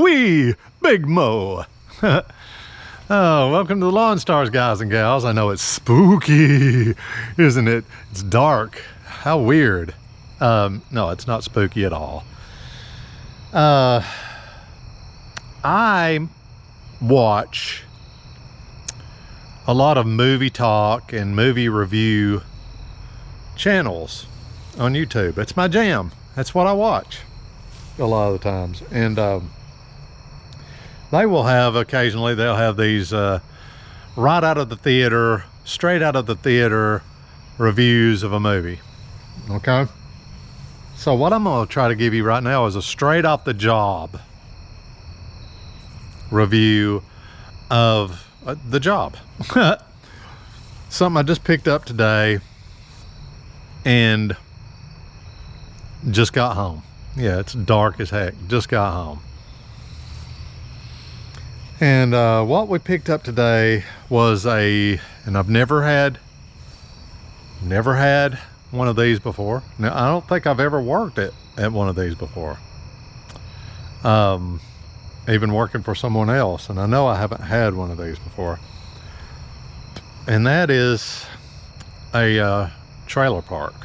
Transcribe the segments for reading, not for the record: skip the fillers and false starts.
Wee! Big Mo! Oh, welcome to the Lawn Stars, guys and gals. I know it's spooky, isn't it? It's dark. How weird. No, it's not spooky at all. I watch a lot of movie talk and movie review channels on YouTube. It's my jam. That's what I watch a lot of the times. And they will have, occasionally they'll have these right out of the theater, straight out of the theater reviews of a movie. Okay, so what I'm going to try to give you right now is a straight off the job review of The Job. Something I just picked up today and just got home. Yeah, it's dark as heck. Just got home. And what we picked up today was and I've never had one of these before. Now, I don't think I've ever worked at one of these before. Even working for someone else. And I know I haven't had one of these before. And that is a trailer park.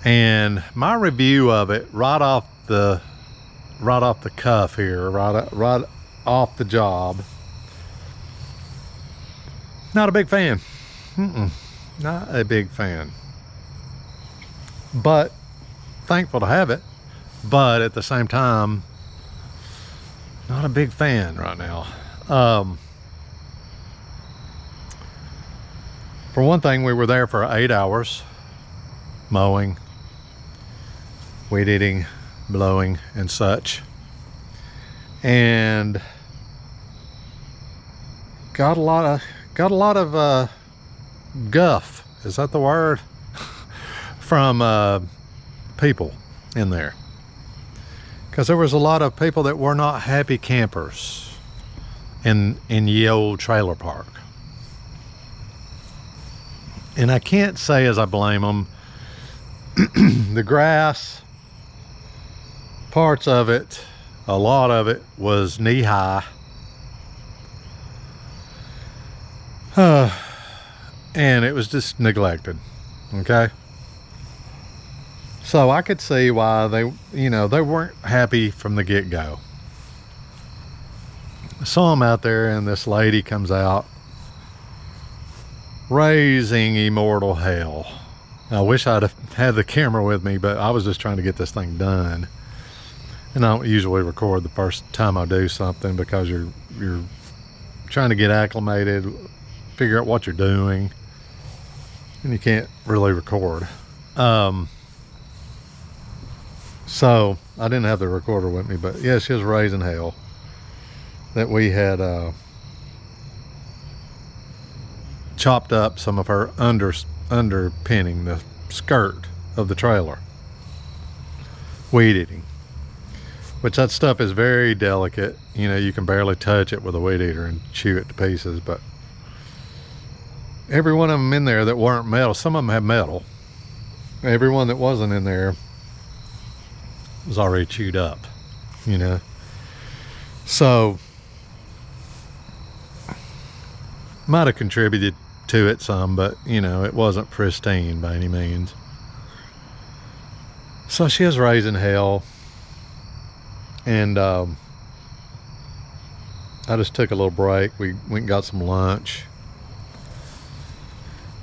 And my review of it right off the cuff here, right off the job. Not a big fan. Not a big fan. But thankful to have it. But at the same time, not a big fan right now. For one thing, we were there for 8 hours, mowing, weed eating, blowing, and such, and got a lot of guff. Is that the word? From people in there, because there was a lot of people that were not happy campers in ye old trailer park. And I can't say as I blame them. The grass, parts of it, a lot of it was knee high. And it was just neglected. Okay. So I could see why they weren't happy from the get-go. I saw them out there, and this lady comes out raising immortal hell. I wish I'd have had the camera with me, but I was just trying to get this thing done. And I don't usually record the first time I do something, because you're trying to get acclimated, figure out what you're doing, and you can't really record. So I didn't have the recorder with me, but yeah, she was raising hell that we had chopped up some of her underpinning, the skirt of the trailer, weed eating, which that stuff is very delicate. You can barely touch it with a weed eater and chew it to pieces. But every one of them in there that weren't metal, some of them have metal, every one that wasn't in there was already chewed up, so might have contributed to it some, but it wasn't pristine by any means. So she was raising hell, and I just took a little break. We went and got some lunch,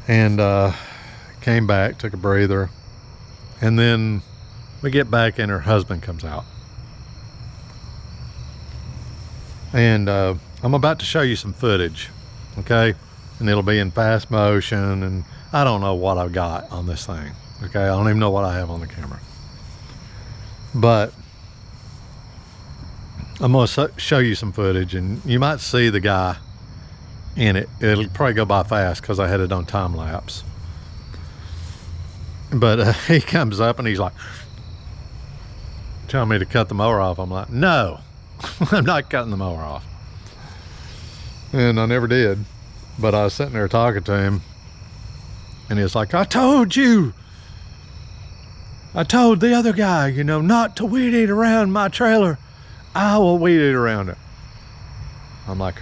and came back, took a breather, and then we get back, and her husband comes out, and I'm about to show you some footage, okay? And it'll be in fast motion, and I don't know what I've got on this thing, okay? I don't even know what I have on the camera, but I'm going to show you some footage, and you might see the guy in it. It'll probably go by fast because I had it on time lapse, but he comes up and he's like telling me to cut the mower off. I'm like, no, I'm not cutting the mower off. And I never did. But I was sitting there talking to him, and he was like, I told you I told the other guy, you know, not to weed eat around my trailer. I will weed eat around it. I'm like,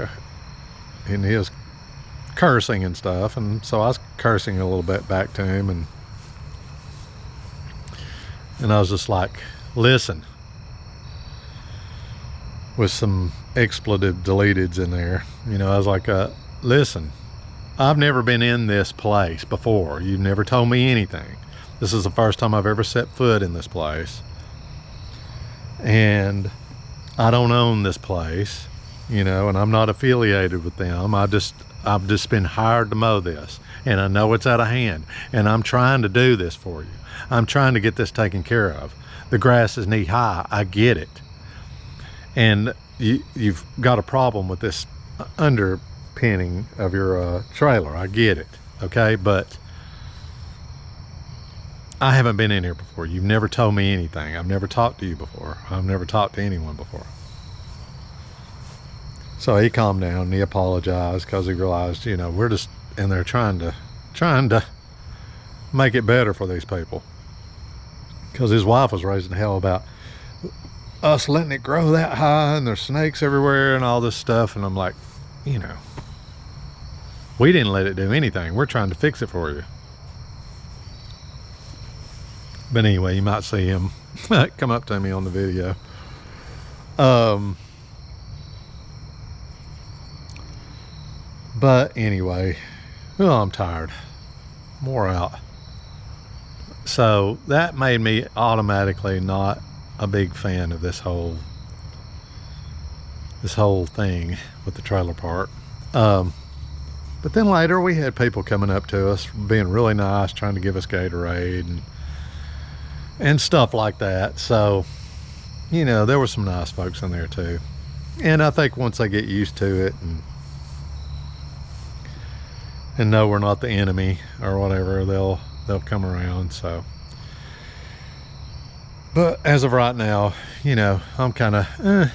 and he was cursing and stuff, and so I was cursing a little bit back to him, and I was just like, listen, with some expletive deleteds in there. You know, I was like, listen, I've never been in this place before. You've never told me anything. This is the first time I've ever set foot in this place. And I don't own this place, you know, and I'm not affiliated with them. I've just been hired to mow this, and I know it's out of hand, and I'm trying to do this for you. I'm trying to get this taken care of. The grass is knee high. I get it. And you've got a problem with this underpinning of your trailer. I get it. Okay. But I haven't been in here before. You've never told me anything. I've never talked to you before. I've never talked to anyone before. So he calmed down and he apologized because he realized, you know, we're just in there trying to make it better for these people. Because his wife was raising hell about us letting it grow that high and there's snakes everywhere and all this stuff. And I'm like, you know, we didn't let it do anything. We're trying to fix it for you. But anyway, you might see him come up to me on the video. But anyway, well, I'm tired. Wore out. So that made me automatically not a big fan of this whole thing with the trailer park. But then later we had people coming up to us being really nice, trying to give us Gatorade and stuff like that. So, you know, there were some nice folks in there too. And I think once they get used to it and know we're not the enemy or whatever, they'll come around. So, but as of right now, you know, I'm kind of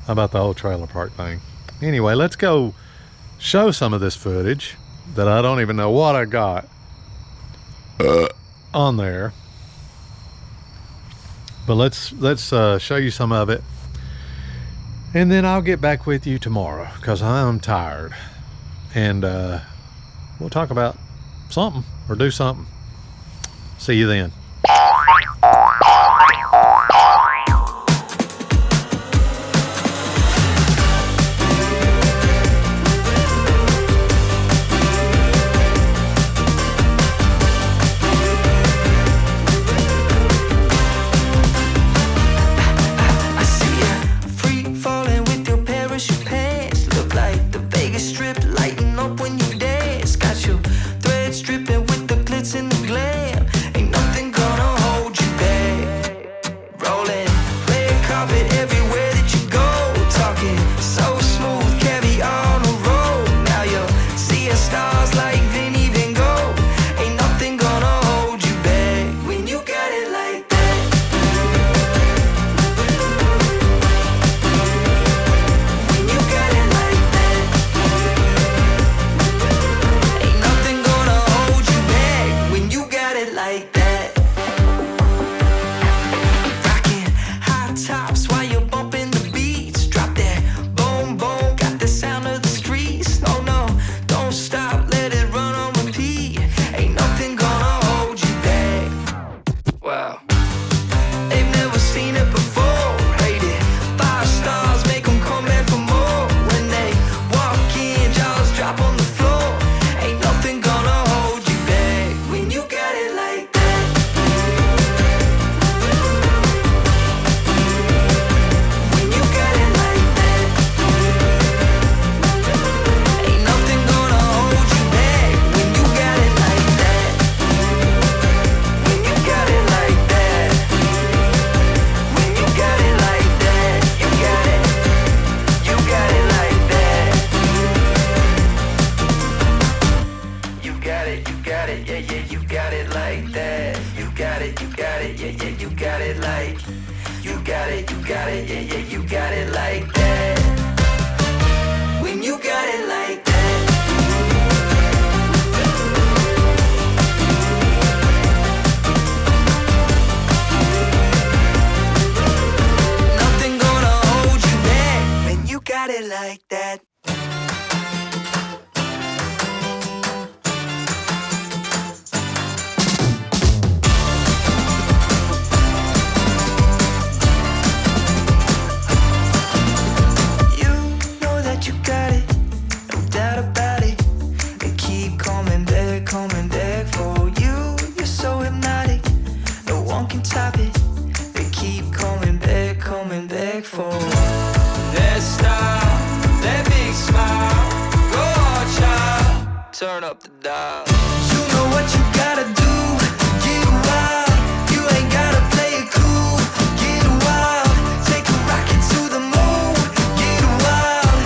about the whole trailer park thing. Anyway, let's go show some of this footage that I don't even know what I got on there. But let's show you some of it, and then I'll get back with you tomorrow because I'm tired, and we'll talk about something or do something. See you then. You know what you gotta do. Get wild. You ain't gotta play it cool. Get wild. Take a rocket to the moon. Get wild.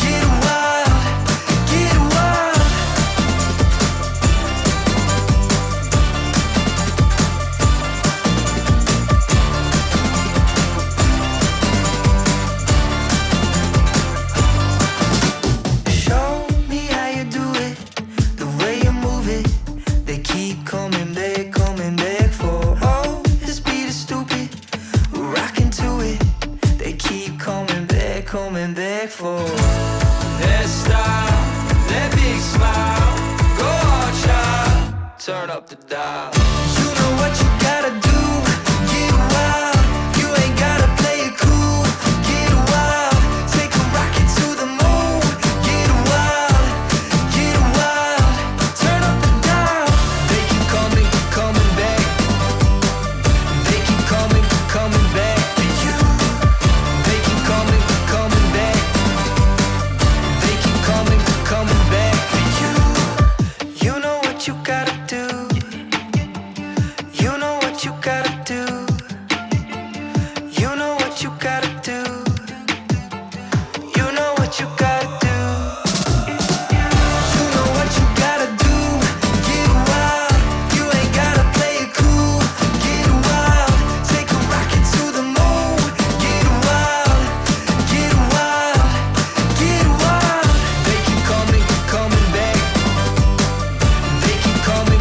Get wild. Get wild. Show me how you do it, the way you move it. They keep coming back for. Oh, this beat is stupid. We're rocking to it. They keep coming back for. That style, that big smile. Go on, child. Turn up the dial. You know what you gotta do. Get wild. You ain't gotta play it cool. Get wild. Take a rocket to the moon. Get wild. Get wild. Turn up the dial. They keep coming back. They keep coming back to you. They keep coming back. They keep coming back to you. You know what you gotta do. You know what you gotta do. You know what you gotta do. You know what you gotta do. You know what you gotta do. Get wild. You ain't gotta play it cool. Get wild. Take a rocket to the moon. Get wild. Get wild. Get wild. They keep coming back. They keep coming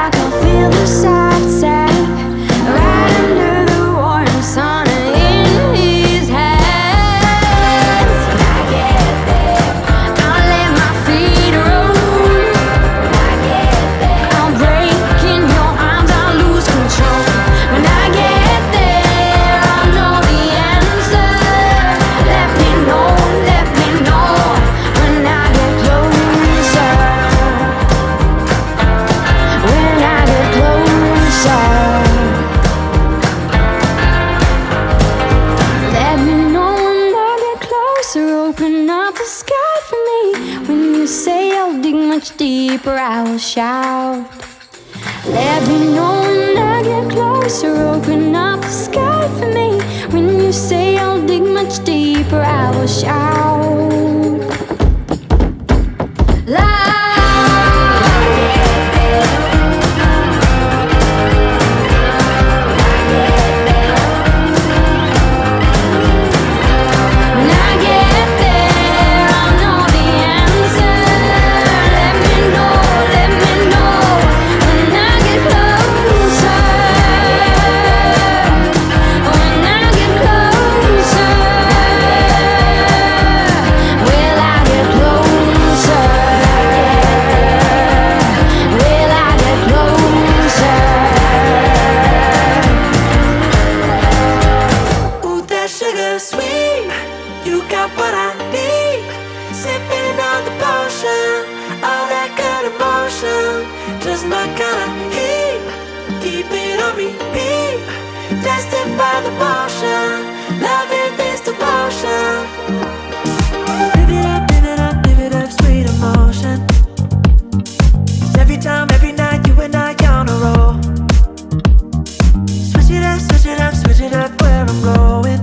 I can feel the soft side right under the warm sun in his hands. When I get there, I'll let my feet roll. When I get there, I'll break in your arms, I'll lose control. When I get there, I'll know the answer. Let me know when I get closer. When I get closer, let me know when I get closer. Open up the sky for me. When you say I'll dig much deeper, I will shout. Let me know when I get closer. Open up the sky for me. When you say I'll dig much deeper, I will shout. Loud. When I get there, I'll know the answer. Let me know when I get closer. When I get closer, will I get closer? Will I get closer? Ooh, that sugar sweet, you got what I need. Sipping on the potion, all that good emotion, just my kind of heat. Keep it on repeat, tested by the motion, loving this devotion. Live it up, live it up, live it up, sweet emotion. Every time, every night, you and I on a roll. Switch it up, switch it up, switch it up where I'm going.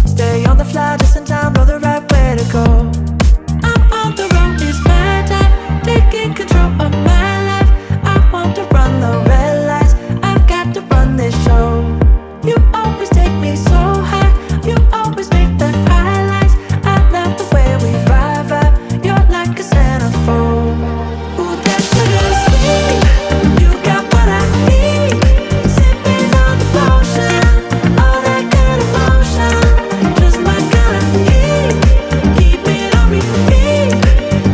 Stay on the fly just in time, know the right way to go. I'm on the road, it's my time, taking control of my life. I want to run the red lights, I've got to run this show. You always take me so high, you always make the highlights. I love the way we vibe, you're like a centerfold. Ooh, that sugar sweet, you got what I need. Sipping on the potion, all that good emotion, just my kind of heat. Keep it on repeat,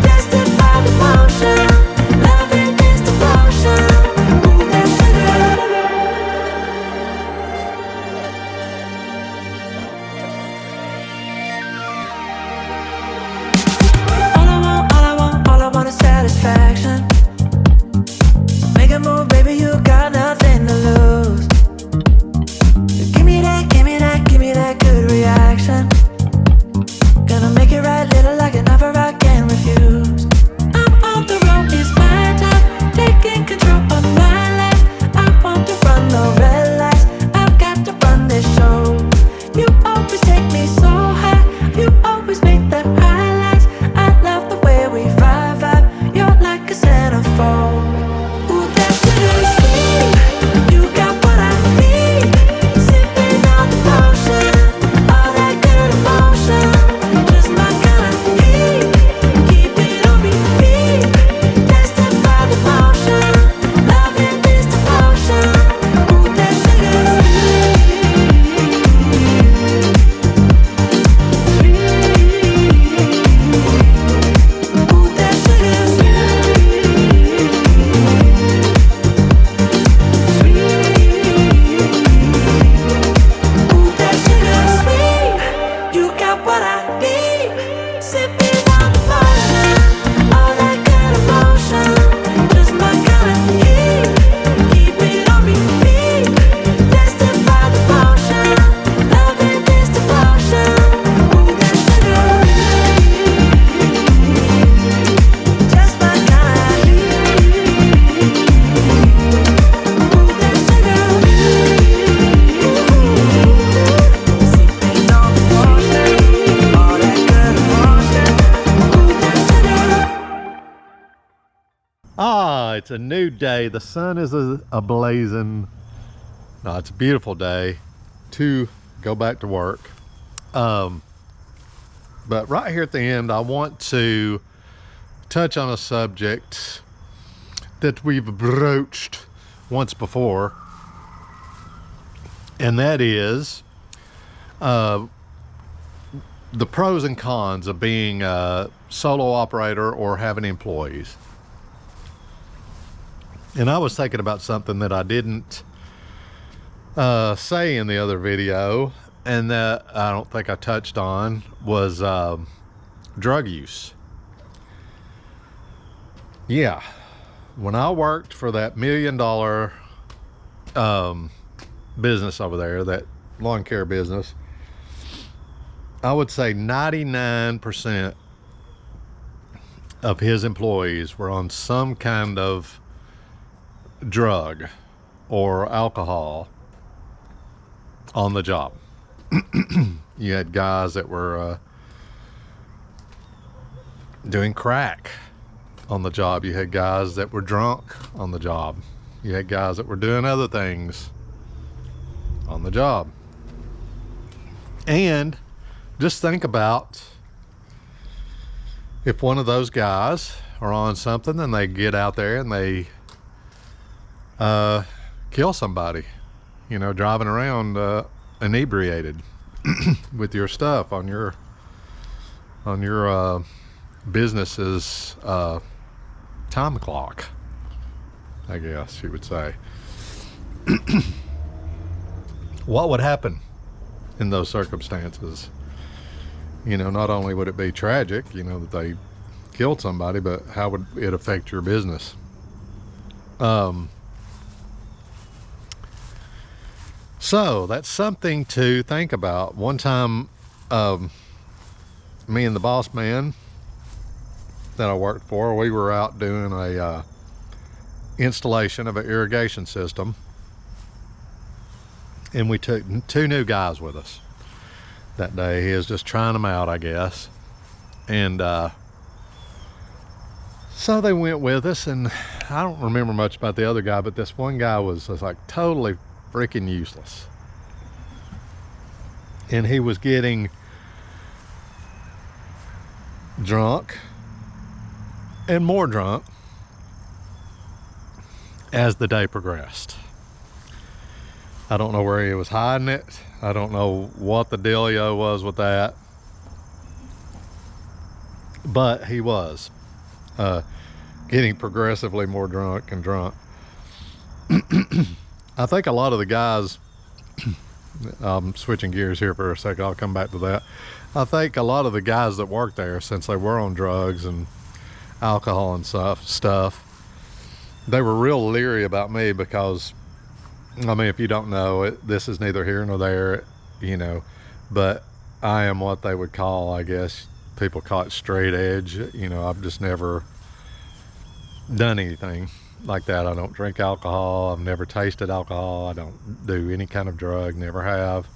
tested by the motion, loving this devotion. Ooh, that sugar. All I want is satisfaction. Make a move, baby, you got nothing to lose. Give me that, give me that, give me that good reaction. Gonna make it right, little like an offer I can't refuse. I'm on the road, it's my time, taking control of my life. I want to run the red lights, I've got to run this show. You always take me so high, you always make the highlights. I love the way we vibe, you're like a centerfold. Ooh, that sugar sweet, you got what I need. Sipping on the potion, all that good emotion, just my kind of heat. Keep it on repeat, tested by the motion, loving this devotion. Ooh, that sugar Ooh, that sugar Ooh, that sugar sweet, you got what I need. Sipping on the potion, all that good emotion, just my kind of heat. Keep it on repeat, tested by the motion, loving this devotion. Ooh, that sugar, just my kind of heat. Ooh, that sugar. Sipping on the potion, all that good emotion. Ooh, that sugar. Ah, it's a new day. The sun is ablazing. No, it's a beautiful day to go back to work. But right here at the end, I want to touch on a subject that we've broached once before, and that is the pros and cons of being a solo operator or having employees. And I was thinking about something that I didn't say in the other video, and that I don't think I touched on, was drug use. Yeah, when I worked for that $1 million business over there, that lawn care business, I would say 99% of his employees were on some kind of drug or alcohol on the job. You had guys that were doing crack on the job. You had guys that were drunk on the job. You had guys that were doing other things on the job. And just think about if one of those guys are on something and they get out there and they kill somebody, you know, driving around inebriated with your stuff on your business's time clock, I guess you would say. What would happen in those circumstances? You know, not only would it be tragic, you know, that they killed somebody, but how would it affect your business? So that's something to think about. One time, me and the boss man that I worked for, we were out doing a installation of an irrigation system, and we took 2 new guys with us that day. He was just trying them out, I guess. And so they went with us, and I don't remember much about the other guy, but this one guy was like totally freaking useless. And he was getting drunk and more drunk as the day progressed. I don't know where he was hiding it. I don't know what the dealio was with that, but he was getting progressively more drunk and drunk. I think a lot of the guys, I'm switching gears here for a second, I'll come back to that. I think a lot of the guys that worked there, since they were on drugs and alcohol and stuff, they were real leery about me because, I mean, if you don't know it, this is neither here nor there, you know, but I am what they would call, I guess, people call it straight edge. You know, I've just never done anything like that. I don't drink alcohol. I've never tasted alcohol. I don't do any kind of drug, never have.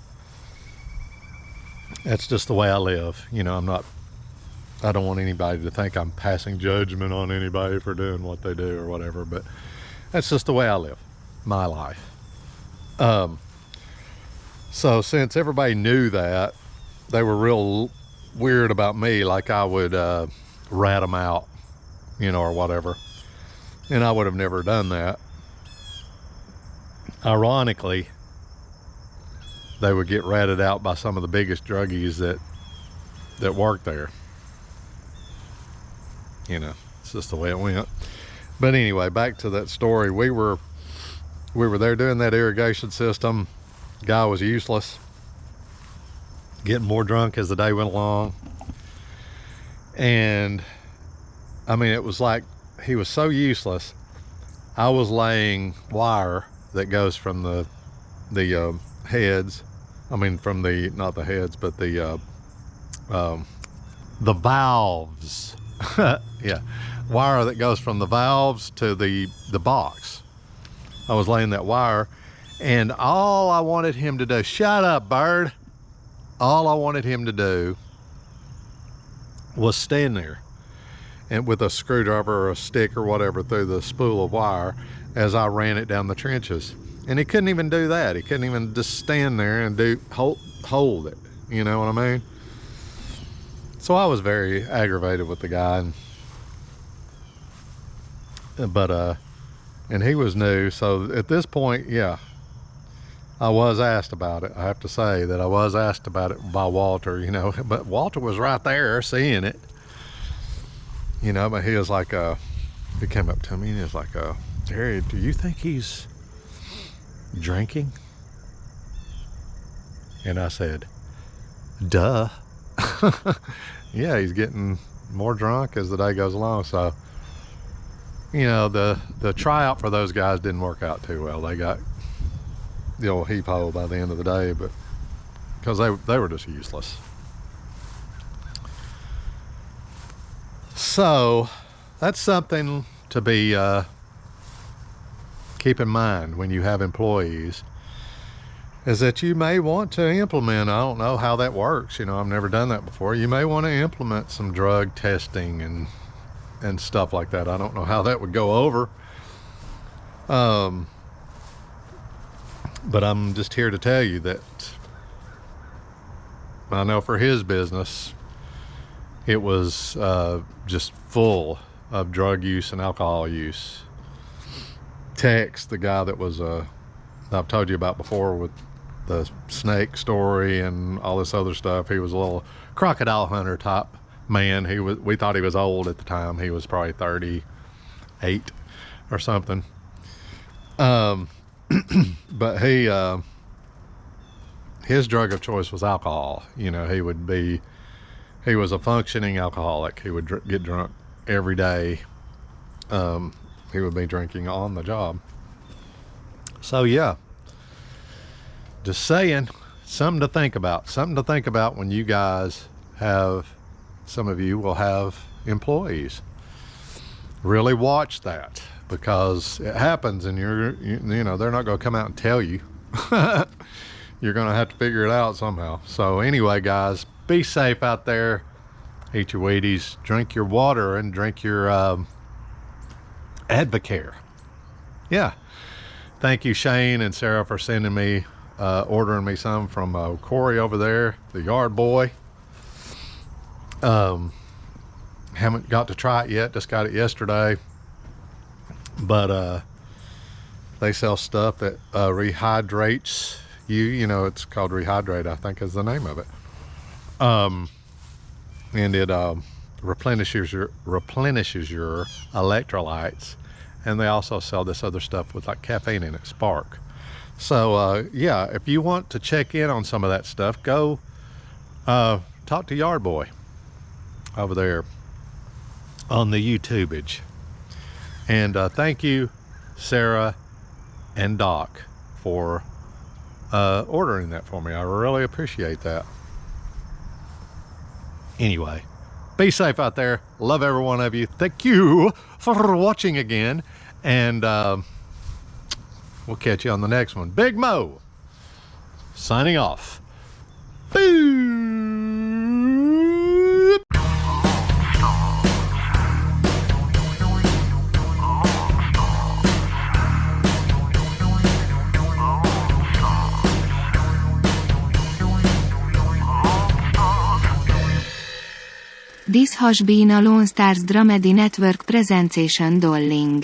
That's just the way I live. You know, I don't want anybody to think I'm passing judgment on anybody for doing what they do or whatever, but that's just the way I live my life. So since everybody knew that, they were real weird about me, like I would rat them out, you know, or whatever. And I would have never done that. Ironically, they would get ratted out by some of the biggest druggies that worked there. You know, it's just the way it went. But anyway, back to that story. We were there doing that irrigation system. Guy was useless, getting more drunk as the day went along. And I mean, it was like he was so useless. I was laying wire that goes from the heads. I mean, from the, not the heads, but the valves. Yeah, wire that goes from the valves to the box. I was laying that wire, and all I wanted him to do, shut up, bird. All I wanted him to do was stand there and with a screwdriver or a stick or whatever through the spool of wire as I ran it down the trenches. And he couldn't even do that. He couldn't even just stand there and hold it. You know what I mean? So I was very aggravated with the guy. But and he was new. So at this point, yeah, I was asked about it. I have to say that I was asked about it by Walter, you know, but Walter was right there seeing it, you know, but he was like, he came up to me and he was like, Terry, do you think he's drinking? And I said, duh. Yeah, he's getting more drunk as the day goes along. So, you know, the tryout for those guys didn't work out too well. They got the old heap ho by the end of the day, but because they were just useless. So that's something to be keep in mind when you have employees, is that you may want to implement, I don't know how that works, you know, I've never done that before. You may want to implement some drug testing and stuff like that. I don't know how that would go over. But I'm just here to tell you that I know for his business, it was just full of drug use and alcohol use. Tex, the guy that was I've told you about before with the snake story and all this other stuff, he was a little crocodile hunter type man. We thought he was old at the time. He was probably 38 or something. But his drug of choice was alcohol. You know, he was a functioning alcoholic. He would get drunk every day. He would be drinking on the job. So yeah, just saying, something to think about. Something to think about when you guys some of you will have employees. Really watch that, because it happens, and you know, they're not going to come out and tell you. You're going to have to figure it out somehow. So anyway, guys, be safe out there. Eat your Wheaties, drink your water, and drink your Advocare. Yeah. Thank you, Shane and Sarah, for sending me, ordering me some from Corey over there, the yard boy. Haven't got to try it yet. Just got it yesterday. But they sell stuff that rehydrates you. You know, it's called Rehydrate, I think is the name of it. And it replenishes your electrolytes. And they also sell this other stuff with like caffeine in it, Spark. So yeah, if you want to check in on some of that stuff, go talk to Yard Boy over there on the YouTubeage. And thank you, Sarah and Doc, for ordering that for me. I really appreciate that. Anyway, be safe out there. Love every one of you. Thank you for watching again. And we'll catch you on the next one. Big Mo, signing off. Boo! This has been a Lone Stars Dramedy Network presentation, Dolling.